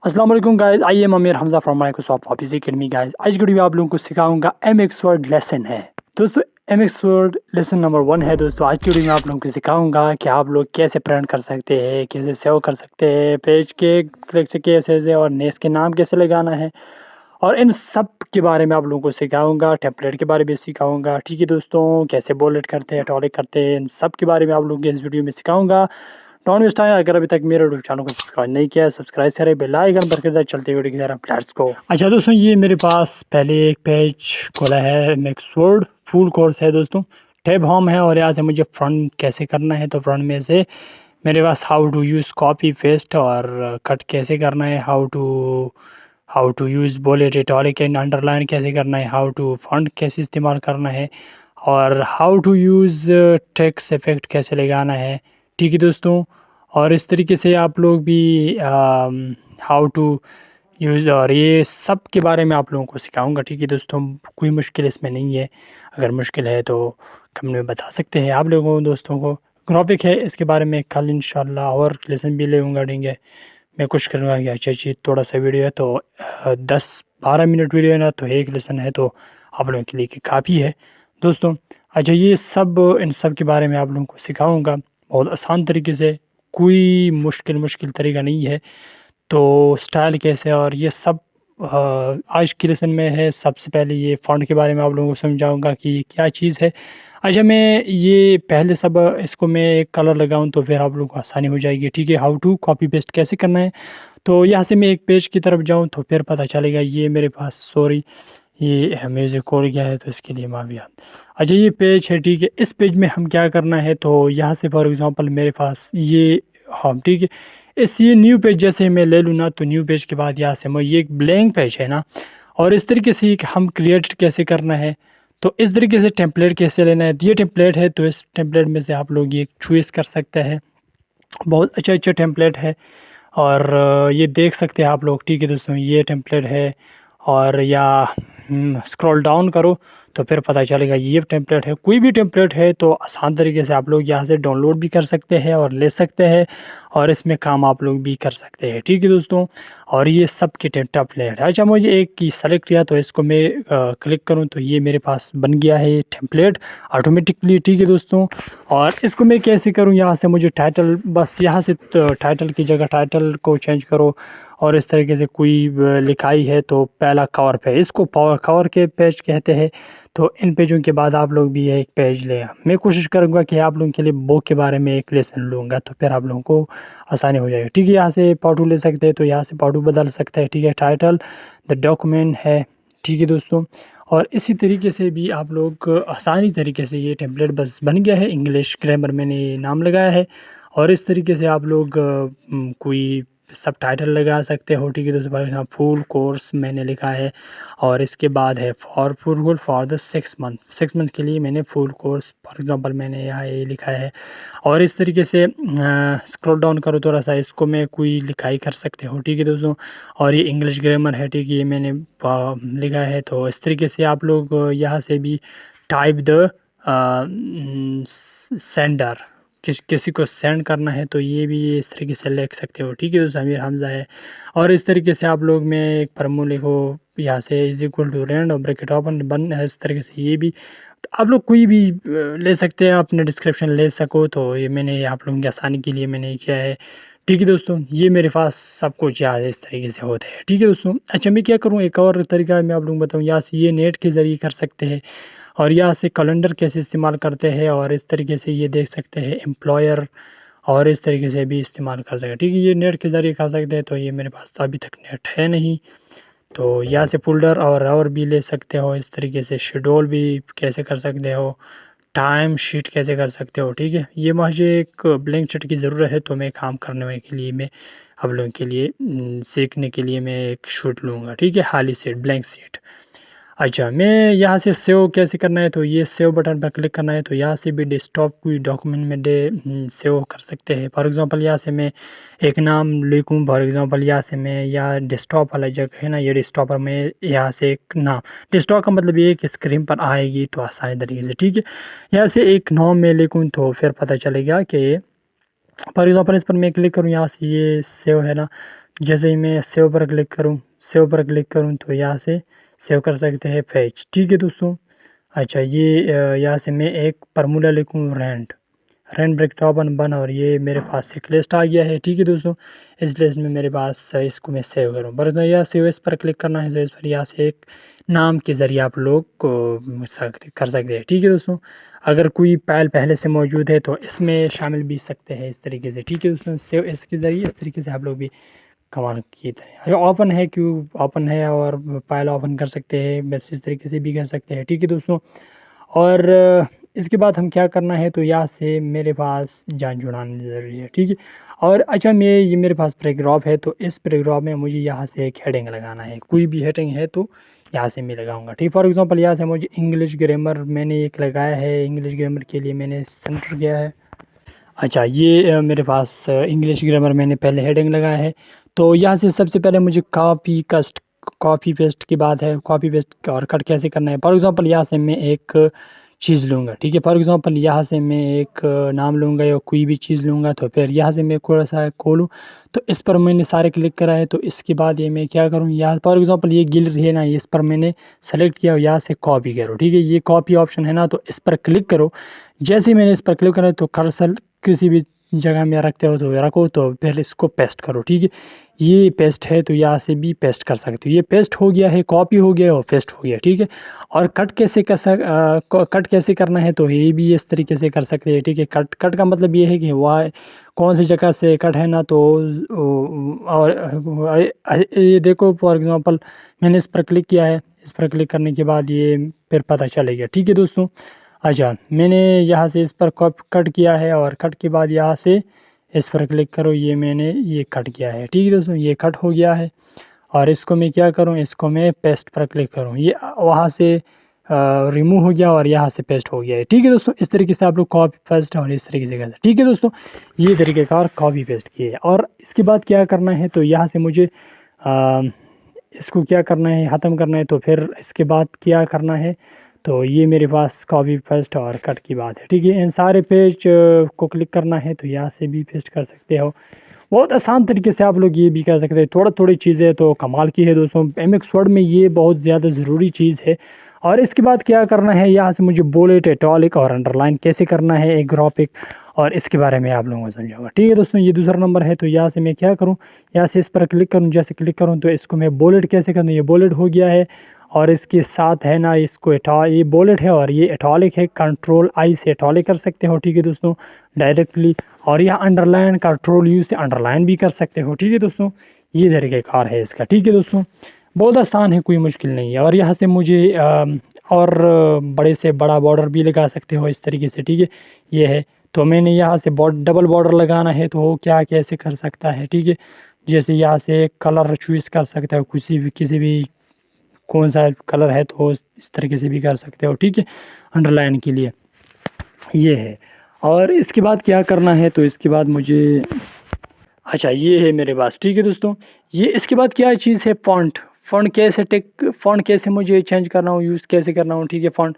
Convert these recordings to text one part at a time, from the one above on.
अस्सलाम वालेकुम guys, I am Amir Hamza from Microsoft office academy guys. आज की वीडियो में आप लोगों को सिखाऊंगा एमएक्स वर्ड लेसन है दोस्तों। एमएक्स वर्ड लेसन नंबर 1 है दोस्तों। आज की वीडियो में आप लोगों को सिखाऊंगा कि आप लोग कैसे प्रिंट कर सकते हैं, कैसे सेव कर सकते हैं, पेज के क्लिक से कैसे से और नेस के नाम कैसे लगाना है, और इन सब के बारे में आप लोगों को सिखाऊंगा। टेम्पलेट के बारे में सिखाऊंगा, ठीक है दोस्तों। कैसे बुलेट करते हैं, टॉलिक करते हैं, इन सब के बारे में आप लोगों को इस वीडियो में सिखाऊंगा। Don't waste time. अगर अभी तक मेरे यूट्यूब चैनल को सब्सक्राइब नहीं किया है, सब्सक्राइब करें, बेल आइकन पर कर चलते वीडियो की तरफ। Let's go. अच्छा दोस्तों, ये मेरे पास पहले एक पेज खोला है, एमएक्स वर्ड फुल कोर्स है दोस्तों। टैब होम है और यहाँ से मुझे फ्रंट कैसे करना है, तो फ्रंट में से मेरे पास how to use copy paste और कट कैसे करना है, how to use bullet italic and underline कैसे करना है, हाउ टू फॉन्ट कैसे इस्तेमाल करना है, और how to use text effect कैसे लगाना है, ठीक है दोस्तों। और इस तरीके से आप लोग भी हाउ टू यूज़ और ये सब के बारे में आप लोगों को सिखाऊंगा, ठीक है दोस्तों। कोई मुश्किल इसमें नहीं है। अगर मुश्किल है तो कमेंट में बता सकते हैं आप लोगों दोस्तों को। ग्राफिक है, इसके बारे में कल इंशाल्लाह और लेसन भी लेंगे देंगे। मैं कुछ करूँगा कि अच्छी थोड़ा सा वीडियो है तो 10-12 मिनट वीडियो है ना, तो एक लेसन है तो आप लोगों के लिए काफ़ी है दोस्तों। अच्छा, ये सब इन सब के बारे में आप लोगों को सिखाऊंगा बहुत आसान तरीके से। कोई मुश्किल तरीका नहीं है। तो स्टाइल कैसे और ये सब आज की लेसन में है। सबसे पहले ये फ़ॉन्ट के बारे में आप लोगों को समझाऊँगा कि क्या चीज़ है। अच्छा, मैं ये पहले सब इसको मैं एक कलर लगाऊँ तो फिर आप लोगों को आसानी हो जाएगी, ठीक है। हाउ टू कॉपी पेस्ट कैसे करना है, तो यहाँ से मैं एक पेज की तरफ जाऊँ तो फिर पता चलेगा। ये मेरे पास सॉरी ये म्यूज़िक कोड गया है तो इसके लिए माफ़िया। अच्छा, ये पेज है, ठीक है। इस पेज में हम क्या करना है, तो यहाँ से फॉर एग्ज़ाम्पल मेरे पास ये हाँ, ठीक है। ये न्यू पेज जैसे मैं ले लूँ ना, तो न्यू पेज के बाद यहाँ से मैं ये एक ब्लैंक पेज है ना, और इस तरीके से हम क्रिएट कैसे करना है, तो इस तरीके से टेम्पलेट कैसे लेना है। ये टेम्पलेट है तो इस टेम्पलेट में से आप लोग ये चॉइस कर सकते हैं। बहुत अच्छा टेम्पलेट है और ये देख सकते हैं आप लोग, ठीक है दोस्तों। ये टेम्पलेट है और या स्क्रॉल डाउन करो तो फिर पता चलेगा ये टेम्पलेट है। कोई भी टेम्पलेट है तो आसान तरीके से आप लोग यहाँ से डाउनलोड भी कर सकते हैं और ले सकते हैं, और इसमें काम आप लोग भी कर सकते हैं, ठीक है दोस्तों। और ये सब के टेम्पलेट है। अच्छा, मुझे एक की सेलेक्ट किया तो इसको मैं क्लिक करूँ तो ये मेरे पास बन गया है ये टेम्पलेट ऑटोमेटिकली, ठीक है दोस्तों। और इसको मैं कैसे करूँ, यहाँ से मुझे टाइटल, बस यहाँ से टाइटल की जगह टाइटल को चेंज करो, और इस तरीके से कोई लिखाई है तो पहला कवर पे, इसको कवर के पेज कहते हैं। तो इन पेजों के बाद आप लोग भी एक पेज लें। मैं कोशिश करूँगा कि आप लोगों के लिए बुक के बारे में एक लेसन लूँगा तो फिर आप लोगों को आसानी हो जाएगी, ठीक है। यहाँ से पार्टू ले सकते हैं तो यहाँ से पार्टू बदल सकते हैं, ठीक है। टाइटल द डॉक्यूमेंट है, ठीक है दोस्तों। और इसी तरीके से भी आप लोग आसानी तरीके से ये टेम्पलेट बस बन गया है। इंग्लिश ग्रामर मैंने नाम लगाया है, और इस तरीके से आप लोग कोई सब टाइटल लगा सकते हो, ठीक है दोस्तों। फॉर एग्जाम्पल फुल कोर्स मैंने लिखा है, और इसके बाद है फॉर द 6 मंथ के लिए मैंने फुल कोर्स फॉर एग्जांपल मैंने यहाँ ये लिखा है। और इस तरीके से स्क्रॉल डाउन करो थोड़ा सा, इसको मैं कोई लिखाई कर सकते हो, ठीक है दोस्तों। और ये इंग्लिश ग्रामर है, ठीक है, ये मैंने लिखा है। तो इस तरीके से आप लोग यहाँ से भी टाइप द सेंडर, किसी को सेंड करना है तो ये भी इस तरीके से लिख सकते हो, ठीक है दोस्तों। अमीर हमज़ा है। और इस तरीके से आप लोग में एक फॉर्मूला लिखो, यहाँ से इज इक्वल टू रेंड और ब्रैकेट ओपन बन है, इस तरीके से ये भी। तो आप लोग कोई भी ले सकते हैं, अपने डिस्क्रिप्शन ले सको, तो ये मैंने आप लोगों की आसानी के लिए मैंने किया है, ठीक है दोस्तों। ये मेरे पास सब कुछ याद है, इस तरीके से होता है, ठीक है दोस्तों। अच्छा, मैं क्या करूँ, एक और तरीका मैं आप लोगों को बताऊँ। यहाँ से ये नेट के ज़रिए कर सकते हैं, और यहाँ से कैलेंडर कैसे इस्तेमाल करते हैं, और इस तरीके से ये देख सकते हैं एम्प्लॉयर, और इस तरीके से भी इस्तेमाल कर सकते हैं, ठीक है। ये नेट के ज़रिए कर सकते हैं, तो ये मेरे पास तो अभी तक नेट है नहीं। तो यहाँ से फ़ोल्डर और भी ले सकते हो। इस तरीके से शेड्यूल भी कैसे कर सकते हो, टाइम शीट कैसे कर सकते हो, ठीक है। ये मुझे एक ब्लैंक शीट की ज़रूरत है, तो मैं काम करने के लिए मैं आप लोगों के लिए सीखने के लिए मैं एक शीट लूँगा, ठीक है, खाली शीट, ब्लैंक शीट। अच्छा, मैं यहाँ से सेव कैसे करना है, तो ये सेव बटन पर क्लिक करना है, तो यहाँ से भी डेस्कटॉप कोई डॉक्यूमेंट में सेव कर सकते हैं। फॉर एग्जांपल यहाँ से मैं एक नाम लिखूँ, फॉर एग्जांपल यहाँ से मैं यहाँ डेस्कटॉप वाला जगह है ना, ये डेस्कटॉप पर मैं यहाँ से एक नाम, डेस्कटॉप का मतलब ये कि स्क्रीन पर आएगी तो आसानी तरीके से, ठीक है। यहाँ से एक नाम मैं लिखूँ तो फिर पता चलेगा कि फॉर एग्जांपल इस पर मैं क्लिक करूँ, यहाँ से ये सेव है ना, जैसे ही मैं सेव पर क्लिक करूँ तो यहाँ से सेव कर सकते हैं फेच। ठीक है दोस्तों। अच्छा ये यहाँ से मैं एक फार्मूला लिखूँ रेंट ब्रेक टॉप वन और ये मेरे पास एक लिस्ट आ गया है। ठीक है दोस्तों। इस लिस्ट में मेरे पास इसको मैं सेव करूँ पर यहाँ सेव इस पर क्लिक करना है तो इस पर यहाँ से एक नाम के ज़रिए आप लोग को कर सकते हैं। ठीक है दोस्तों। अगर कोई फाइल पहले से मौजूद है तो इसमें शामिल भी सकते हैं इस तरीके से। ठीक है दोस्तों। सेव इसके ज़रिए इस तरीके से आप लोग भी कमाल की तरह अगर ओपन है ओपन है और फाइल ओपन कर सकते हैं, बस इस तरीके से भी कर सकते हैं। ठीक है दोस्तों। और इसके बाद हम क्या करना है तो यहाँ से मेरे पास जान जुड़ानी ज़रूरी है। ठीक है। और अच्छा मैं ये मेरे पास पैराग्राफ है तो इस पैराग्राफ में मुझे यहाँ से एक हेडिंग लगाना है, कोई भी हेडिंग है तो यहाँ से मैं लगाऊंगा। ठीक। फॉर एग्जांपल यहाँ से मुझे इंग्लिश ग्रामर मैंने एक लगाया है, इंग्लिश ग्रामर के लिए मैंने सेंटर किया है। अच्छा ये मेरे पास इंग्लिश ग्रामर मैंने पहले हेडिंग लगाया है तो यहाँ से सबसे पहले मुझे कॉपी पेस्ट की बात है। कॉपी पेस्ट और कट कैसे करना है। फॉर एग्जांपल यहाँ से मैं एक चीज़ लूँगा। ठीक है। फॉर एग्जांपल यहाँ से मैं एक नाम लूँगा या कोई भी चीज़ लूँगा तो फिर यहाँ से मैं थोड़ा सा खोलूँ तो इस पर मैंने सारे क्लिक करा है तो इसके बाद ये मैं क्या करूँ, यहाँ फॉर एग्जांपल ये गैलरी है ना, इस पर मैंने सेलेक्ट किया और यहाँ से कॉपी करो। ठीक है। ये कॉपी ऑप्शन है ना तो इस पर क्लिक करो। जैसे ही मैंने इस पर क्लिक करा तो कर्सर किसी भी जगह में रखते हो तो रखो तो फिर इसको पेस्ट करो। ठीक है। ये पेस्ट है तो यहाँ से भी पेस्ट कर सकते हो। ये पेस्ट हो गया है, कॉपी हो गया और पेस्ट हो गया। ठीक है। और कट कैसे करना है तो ये भी इस तरीके से कर सकते हैं। ठीक है। कट का मतलब ये है कि वह कौन सी जगह से कट है ना तो और ये देखो फॉर एग्जांपल मैंने इस पर क्लिक किया है, इस पर क्लिक करने के बाद ये फिर पता चलेगा। ठीक है दोस्तों। अच्छा मैंने यहाँ से इस पर कट किया है और कट के बाद यहाँ से इस पर क्लिक करो, ये मैंने ये कट किया है। ठीक है दोस्तों। ये कट हो गया है और इसको मैं क्या करूँ, इसको मैं पेस्ट पर क्लिक करूँ, ये वहाँ से रिमूव हो गया और यहाँ से पेस्ट हो गया है। ठीक है दोस्तों। इस तरीके से आप लोग कॉपी पेस्ट और इस तरीके से करते हैं। ठीक है दोस्तों। ये तरीके का कॉपी पेस्ट किए और इसके बाद क्या करना है तो यहाँ से मुझे इसको क्या करना है, ख़त्म करना है तो फिर इसके बाद क्या करना है तो ये मेरे पास कॉपी पेस्ट और कट की बात है। ठीक है। इन सारे पेज को क्लिक करना है तो यहाँ से भी पेस्ट कर सकते हो। बहुत आसान तरीके से आप लोग ये भी कर सकते हैं। थोड़ी चीज़ें तो कमाल की है दोस्तों। एमएक्स वर्ड में ये बहुत ज़्यादा ज़रूरी चीज़ है। और इसके बाद क्या करना है, यहाँ से मुझे बुलेट, इटैलिक और अंडरलाइन कैसे करना है, एक ग्राफिक, और इसके बारे में आप लोगों को समझाऊंगा। ठीक है दोस्तों। ये दूसरा नंबर है तो यहाँ से मैं क्या करूँ, यहाँ से इस पर क्लिक करूँ। जैसे क्लिक करूँ तो इसको मैं बुलेट कैसे करूँ, ये बुलेट हो गया है और इसके साथ है ना इसको ये बुलेट है और ये इटैलिक है, कंट्रोल आई से इटैलिक कर सकते हो। ठीक है दोस्तों डायरेक्टली। और यह अंडरलाइन कंट्रोल यू से अंडरलाइन भी कर सकते हो। ठीक है दोस्तों। ये तरीक़ेकार है इसका। ठीक है दोस्तों। बहुत आसान है, कोई मुश्किल नहीं है। और यहाँ से मुझे और बड़े से बड़ा बॉर्डर भी लगा सकते हो इस तरीके से। ठीक है। ये है तो मैंने यहाँ से डबल बॉर्डर लगाना है तो वो क्या कैसे कर सकता है। ठीक है। जैसे यहाँ से कलर चूज़ कर सकते हो, किसी भी कौन सा कलर है तो इस तरीके से भी कर सकते हो। ठीक है। अंडरलाइन के लिए ये है। और इसके बाद क्या करना है तो इसके बाद मुझे अच्छा ये है मेरे पास। ठीक है दोस्तों। ये इसके बाद क्या चीज़ है, फ़ॉन्ट कैसे मुझे चेंज करना हो, यूज़ कैसे करना हो। ठीक है। फ़ॉन्ट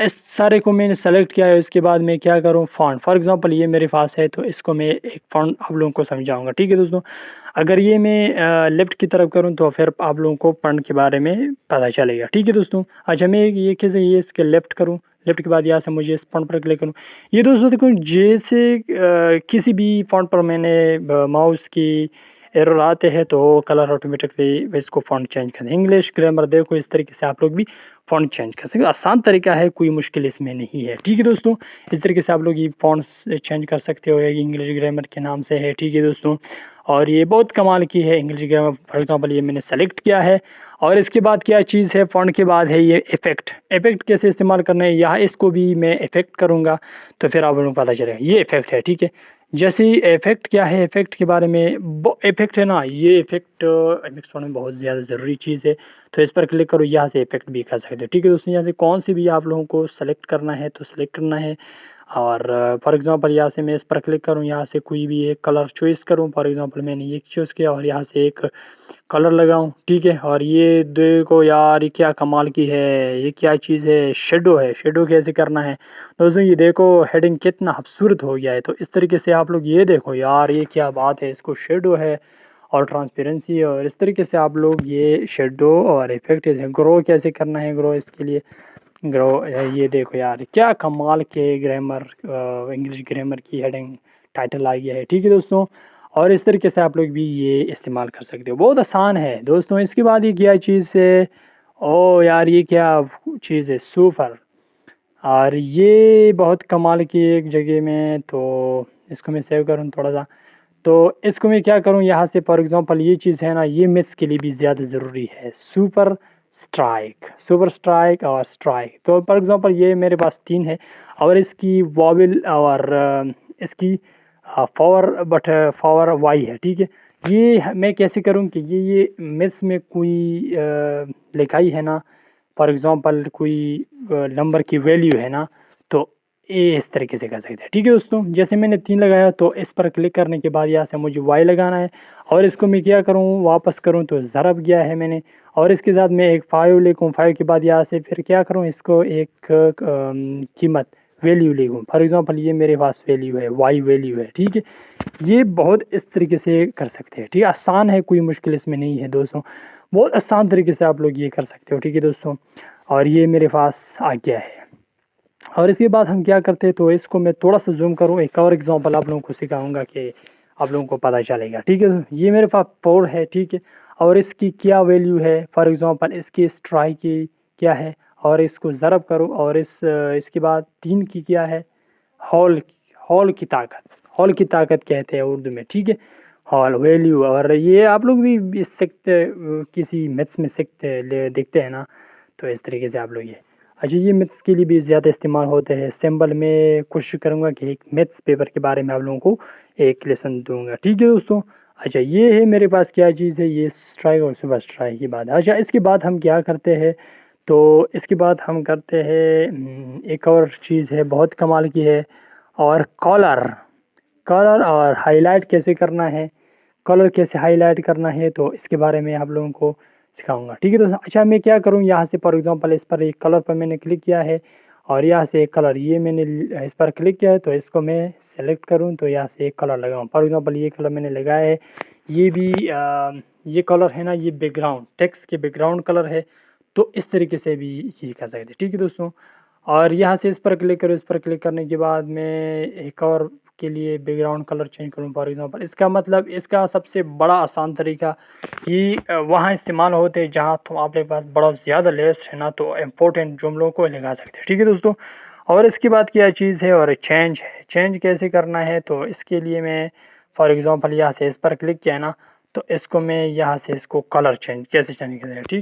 इस सारे को मैंने सेलेक्ट किया है। इसके बाद मैं क्या करूँ, फ़ॉन्ट फॉर एग्जांपल ये मेरे पास है तो इसको मैं एक फ़ॉन्ट आप लोगों को समझाऊंगा। ठीक है दोस्तों। अगर ये मैं लेफ़्ट की तरफ करूँ तो फिर आप लोगों को फ़ॉन्ट के बारे में पता चलेगा। ठीक है दोस्तों। अच्छा मैं ये कैसे ये इसके लेफ़्ट करूँ, लेफ़्ट के बाद यहाँ से मुझे इस फ़ॉन्ट पर क्लिक करूँ। ये दोस्तों देखो जैसे किसी भी फ़ॉन्ट पर मैंने माउस की एरर आते हैं तो कलर ऑटोमेटिकली इसको फ़ॉन्ट चेंज कर दें। इंग्लिश ग्रामर देखो इस तरीके से आप लोग भी फ़ॉन्ट चेंज कर सकते हो। आसान तरीका है, कोई मुश्किल इसमें नहीं है। ठीक है दोस्तों। इस तरीके से आप लोग ये फ़ॉन्ट्स चेंज कर सकते हो, ये इंग्लिश ग्रामर के नाम से है। ठीक है दोस्तों। और ये बहुत कमाल की है इंग्लिश ग्रामर। फॉर एग्जांपल ये मैंने सेलेक्ट किया है और इसके बाद क्या चीज़ है, फ़ॉन्ट के बाद है ये इफ़ेक्ट कैसे इस्तेमाल करना है, यहाँ इसको भी मैं इफ़ेक्ट करूँगा तो फिर आप लोगों को पता चलेगा ये इफ़ेक्ट है। ठीक है। जैसे ही इफ़ेक्ट क्या है, इफ़ेक्ट के बारे में इफ़ेक्ट है ना, ये इफ़ेक्ट एमएक्स वर्ड में बहुत ज़्यादा ज़रूरी चीज़ है तो इस पर क्लिक करो, यहाँ से इफ़ेक्ट भी कर सकते हो। ठीक है दोस्तों। यहाँ से कौन सी भी आप लोगों को सेलेक्ट करना है तो सेलेक्ट करना है। और फॉर एग्जांपल यहाँ से मैं इस पर क्लिक करूँ, यहाँ से कोई भी एक कलर चॉइस करूँ। फॉर एग्जांपल मैंने ये चूज़ किया और यहाँ से एक कलर लगाऊँ। ठीक है। और ये देखो यार ये क्या कमाल की है, ये क्या चीज़ है, शेडो है। शेडो कैसे करना है दोस्तों, ये देखो हेडिंग कितना खूबसूरत हो गया है। तो इस तरीके से आप लोग ये देखो यार ये क्या बात है, इसको शेडो है और ट्रांसपेरेंसी, और इस तरीके से आप लोग ये शेडो और इफेक्ट ग्रो कैसे करना है, ग्रो इसके लिए ग्रो ये देखो यार क्या कमाल के ग्रामर, इंग्लिश ग्रामर की हेडिंग टाइटल आ गया है। ठीक है दोस्तों, और इस तरीके से आप लोग भी ये इस्तेमाल कर सकते हो, बहुत आसान है दोस्तों। इसके बाद ये क्या चीज़ है, ओ यार ये क्या चीज़ है, सुपर, और ये बहुत कमाल की एक जगह में, तो इसको मैं सेव करूँ थोड़ा सा, तो इसको मैं क्या करूँ यहाँ से, फॉर एग्जांपल ये चीज़ है ना, ये मैथ्स के लिए भी ज़्यादा ज़रूरी है, सुपर स्ट्राइक, सुपर स्ट्राइक और स्ट्राइक। तो फॉर एग्जांपल ये मेरे पास 3 है, और इसकी वॉवल और इसकी पावर वाई है। ठीक है, ये मैं कैसे करूँ कि ये मैथ्स में कोई लिखाई है ना, फॉर एग्जांपल कोई नंबर की वैल्यू है ना, तो ये इस तरीके से कर सकते हैं। ठीक है दोस्तों, जैसे मैंने 3 लगाया तो इस पर क्लिक करने के बाद यहाँ से मुझे वाई लगाना है, और इसको मैं क्या करूँ, वापस करूँ तो ज़रब गया है मैंने, और इसके साथ मैं एक 5 लिखूँ, 5 के बाद यहाँ से फिर क्या करूँ, इसको एक कीमत वैल्यू लिखूँ, फॉर एग्जांपल ये मेरे पास वैल्यू है, वाई वैल्यू है। ठीक है, ये बहुत इस तरीके से कर सकते हैं। ठीक है, आसान है, कोई मुश्किल इसमें नहीं है दोस्तों, बहुत आसान तरीके से आप लोग ये कर सकते हो। ठीक है दोस्तों, और ये मेरे पास आ गया है, और इसके बाद हम क्या करते हैं, तो इसको मैं थोड़ा सा जूम करूँ, एक और एग्जांपल आप लोगों को सिखाऊंगा कि आप लोगों को पता चलेगा। ठीक है, तो ये मेरे पास 4 है। ठीक है, और इसकी क्या वैल्यू है, फॉर एग्जांपल इसकी स्ट्राइक की क्या है, और इसको ज़रब करूँ, और इसके बाद 3 की क्या है, हॉल, हॉल की ताकत, हॉल की ताकत कहते हैं उर्दू में। ठीक है, हॉल वैल्यू, और ये आप लोग भी सीखते, किसी मैथ्स में सीखते देखते हैं ना, तो इस तरीके से आप लोग ये, अच्छा ये मैथ्स के लिए भी ज़्यादा इस्तेमाल होते हैं। सिंबल में कोशिश करूँगा कि एक मैथ्स पेपर के बारे में आप लोगों को एक लेसन दूंगा। ठीक है दोस्तों, अच्छा ये है मेरे पास क्या चीज़ है, ये स्ट्राइक और सुपर स्ट्राइक की बात है। अच्छा इसके बाद हम क्या करते हैं, तो इसके बाद हम करते हैं एक और चीज़ है, बहुत कमाल की है, और कलर, कलर और हाईलाइट कैसे करना है, कलर कैसे हाईलाइट करना है, तो इसके बारे में आप लोगों को सिखाऊंगा। ठीक है दोस्तों, अच्छा मैं क्या करूँ, यहाँ से फॉर एग्जांपल इस पर एक कलर पर मैंने क्लिक किया है, और यहाँ से एक कलर, ये मैंने इस पर क्लिक किया है, तो इसको मैं सेलेक्ट करूँ, तो यहाँ से एक कलर लगाऊँ, फॉर एग्जांपल ये कलर मैंने लगाया है, ये भी ये कलर है ना, ये बैकग्राउंड टेक्स्ट के बैकग्राउंड कलर है, तो इस तरीके से भी ये कर सकते हैं। ठीक है दोस्तों, और यहाँ से इस पर क्लिक करो, इस पर क्लिक करने के बाद मैं एक और के लिए बैकग्राउंड कलर चेंज करूँ, फॉर एग्जांपल इसका मतलब, इसका सबसे बड़ा आसान तरीका कि वहाँ इस्तेमाल होते हैं जहाँ तो आपके पास बड़ा ज़्यादा लेस है ना, तो इम्पोर्टेंट जुमलों को लगा सकते हैं। ठीक है दोस्तों, और इसके बाद क्या चीज़ है, और चेंज है, चेंज कैसे करना है, तो इसके लिए मैं फॉर एग्जांपल यहाँ से इस पर क्लिक किया है ना, तो इसको मैं यहाँ से इसको कलर चेंज कैसे चेंज करें। ठीक है।